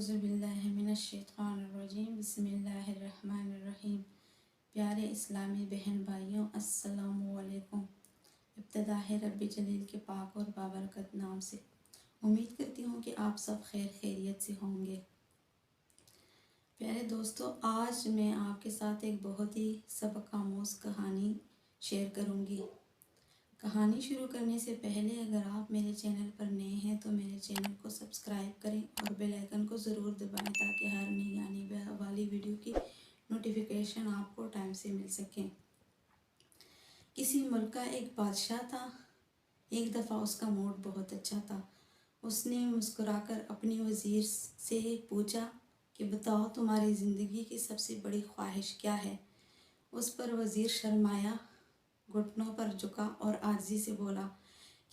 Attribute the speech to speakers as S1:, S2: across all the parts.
S1: اعوذ باللہ من الشیطان الرجیم بسم اللہ الرحمن الرحیم۔ پیارے اسلامی بہن بھائیوں، السلام علیکم۔ ابتدا ہے رب جلیل کے پاک اور بابرکت نام سے۔ امید کرتی ہوں کہ آپ سب خیر خیریت سے ہوں گے۔ پیارے دوستو، آج میں آپ کے ساتھ ایک بہت ہی سبق آموز کہانی شیئر کروں گی۔ کہانی شروع کرنے سے پہلے اگر آپ میرے چینل پر نئے ہیں تو میرے چینل کو سبسکرائب کریں اور بیل آئیکن کو ضرور دبائیں تاکہ ہر نئی آنے والی ویڈیو کی نوٹیفیکیشن آپ کو ٹائم سے مل سکیں۔ کسی ملک کا ایک بادشاہ تھا۔ ایک دفعہ اس کا موڈ بہت اچھا تھا۔ اس نے مسکرا کر اپنی وزیر سے پوچھا کہ بتاؤ تمہاری زندگی کی سب سے بڑی خواہش کیا ہے؟ اس پر وزیر شرمایا، گھٹنوں پر جھکا اور عاجزی سے بولا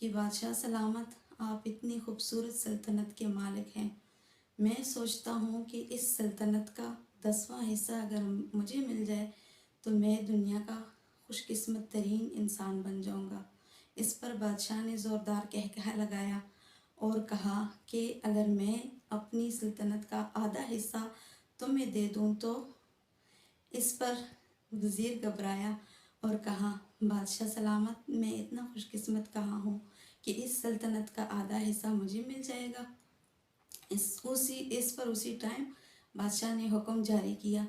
S1: کہ بادشاہ سلامت، آپ اتنی خوبصورت سلطنت کے مالک ہیں۔ میں سوچتا ہوں کہ اس سلطنت کا 10واں حصہ اگر مجھے مل جائے تو میں دنیا کا خوش قسمت ترین انسان بن جاؤں گا۔ اس پر بادشاہ نے زوردار قہقہہ لگایا اور کہا کہ اگر میں اپنی سلطنت کا آدھا حصہ تمہیں دے دوں تو؟ اس پر وزیر گھبرایا اور کہا، بادشاہ سلامت، میں اتنا خوش قسمت کہاں ہوں کہ اس سلطنت کا آدھا حصہ مجھے مل جائے گا۔ اس پر اسی ٹائم بادشاہ نے حکم جاری کیا۔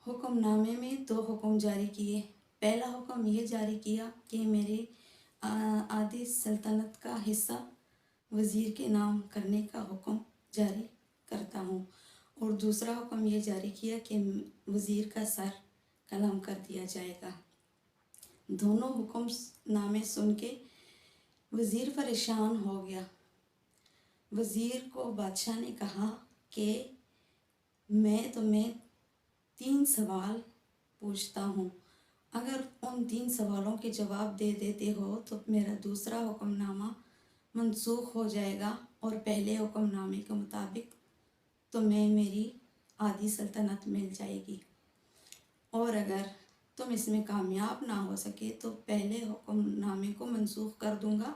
S1: حکم نامے میں 2 حکم جاری کیے۔ پہلا حکم یہ جاری کیا کہ میرے آدھی سلطنت کا حصہ وزیر کے نام کرنے کا حکم جاری کرتا ہوں، اور دوسرا حکم یہ جاری کیا کہ وزیر کا سر قلم کر دیا جائے گا۔ دونوں حکم نامے سن کے وزیر پریشان ہو گیا۔ وزیر کو بادشاہ نے کہا کہ میں تمہیں 3 سوال پوچھتا ہوں، اگر ان 3 سوالوں کے جواب دے دیتے ہو تو میرا دوسرا حکم نامہ منسوخ ہو جائے گا اور پہلے حکم نامے کے مطابق تمہیں میری آدھی سلطنت مل جائے گی، اور اگر تم اس میں کامیاب نہ ہو سکے تو پہلے حکم نامے کو منسوخ کر دوں گا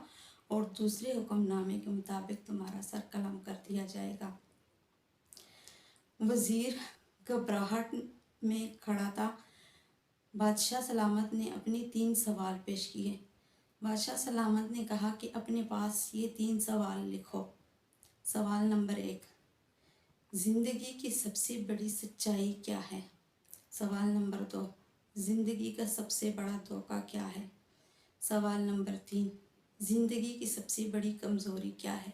S1: اور دوسرے حکم نامے کے مطابق تمہارا سر قلم کر دیا جائے گا۔ وزیر گھبراہٹ میں کھڑا تھا۔ بادشاہ سلامت نے اپنے 3 سوال پیش کیے۔ بادشاہ سلامت نے کہا کہ اپنے پاس یہ 3 سوال لکھو۔ سوال نمبر 1، زندگی کی سب سے بڑی سچائی کیا ہے؟ سوال نمبر 2، زندگی کا سب سے بڑا دھوکہ کیا ہے؟ سوال نمبر 3، زندگی کی سب سے بڑی کمزوری کیا ہے؟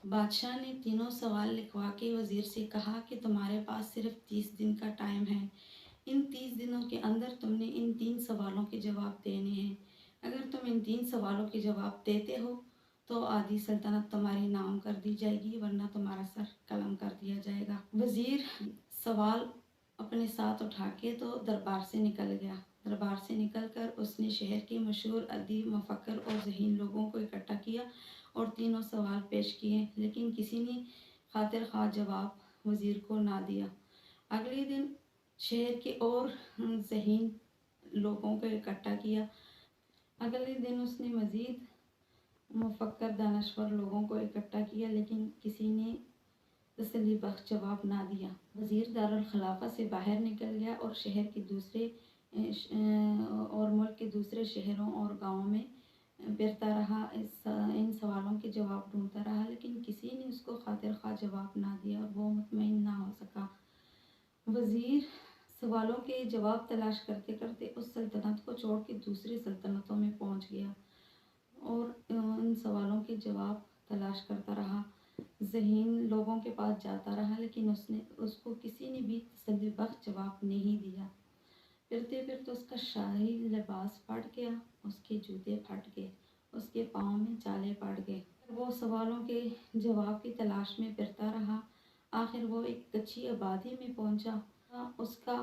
S1: بادشاہ نے تینوں سوال لکھوا کے وزیر سے کہا کہ تمہارے پاس صرف 30 دن کا ٹائم ہے۔ ان 30 دنوں کے اندر تم نے ان 3 سوالوں کے جواب دینے ہیں۔ اگر تم ان 3 سوالوں کے جواب دیتے ہو تو آدھی سلطنت تمہاری نام کر دی جائے گی، ورنہ تمہارا سر قلم کر دیا جائے گا۔ وزیر سوال اپنے ساتھ اٹھا کے تو دربار سے نکل گیا۔ دربار سے نکل کر اس نے شہر کے مشہور ادیب، مفکر اور ذہین لوگوں کو اکٹھا کیا اور تینوں سوال پیش کیے، لیکن کسی نے خاطر خواہ جواب وزیر کو نہ دیا۔ اگلے دن شہر کے اور ذہین لوگوں کو اکٹھا کیا۔ اگلے دن اس نے مزید مفکر، دانشور لوگوں کو اکٹھا کیا، لیکن کسی نے تسلی بخش جواب نہ دیا۔ وزیر دارالخلافہ سے باہر نکل گیا اور ملک کے دوسرے شہروں اور گاؤں میں پھرتا رہا، ان سوالوں کے جواب ڈھونڈتا رہا، لیکن کسی نے اس کو خاطر خواہ جواب نہ دیا اور وہ مطمئن نہ ہو سکا۔ وزیر سوالوں کے جواب تلاش کرتے کرتے اس سلطنت کو چھوڑ کے دوسری سلطنتوں میں پہنچ گیا اور ان سوالوں کے جواب تلاش کرتا رہا، ذہین لوگوں کے پاس جاتا رہا، لیکن اس کو کسی نے بھی تسلی بخش جواب نہیں دیا۔ پھرتے پھرتے اس کا شاہی لباس پھٹ گیا، اس کے جوتے پھٹ گئے، اس کے پاؤں میں چھالے پڑ گئے۔ وہ سوالوں کے جواب کی تلاش میں پھرتا رہا۔ آخر وہ ایک کچی آبادی میں پہنچا۔ اس کا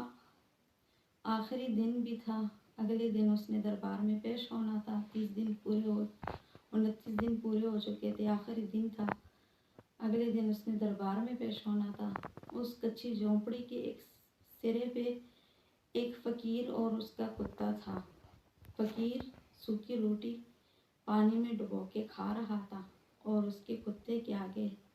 S1: آخری دن بھی تھا۔ اگلے دن اس نے دربار میں پیش ہونا تھا۔ 29 دن پورے ہو چکے تھے، آخری دن تھا۔ اگلے دن اس نے دربار میں پیش ہونا تھا۔ اس کچی جھونپڑی کے ایک سرے پہ ایک فقیر اور اس کا کتا تھا۔ فقیر سوکھی روٹی پانی میں ڈبو کے کھا رہا تھا اور اس کے کتے کے آگے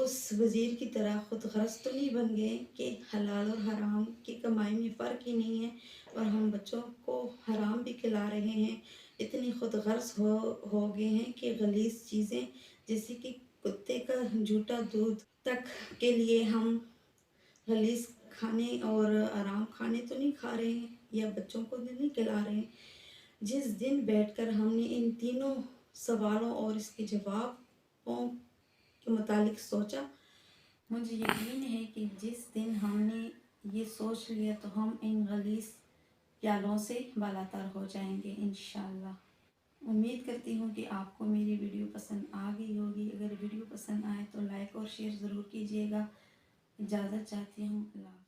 S2: اس وزیر کی طرح خود غرض تو نہیں بن گئے کہ حلال اور حرام کی کمائی میں فرق ہی نہیں ہے اور ہم بچوں کو حرام بھی کھلا رہے ہیں؟ اتنی خود غرض ہو گئے ہیں کہ غلیظ چیزیں جیسے کہ کتے کا جھوٹا دودھ تک کے لیے ہم غلیظ کھانے اور آرام کھانے تو نہیں کھا رہے ہیں یا بچوں کو نہیں کھلا رہے ہیں۔ جس دن بیٹھ کر ہم نے ان تینوں سوالوں اور اس کے جوابوں کے متعلق سوچا،
S1: مجھے یقین ہے کہ جس دن ہم نے یہ سوچ لیا تو ہم ان غلیظ پیالوں سے بالاتر ہو جائیں گے انشاءاللہ۔ امید کرتی ہوں کہ آپ کو میری ویڈیو پسند آ گئی ہوگی۔ اگر ویڈیو پسند آئے تو لائک اور شیئر ضرور کیجیے گا۔ اجازت چاہتی ہوں، اللہ حافظ۔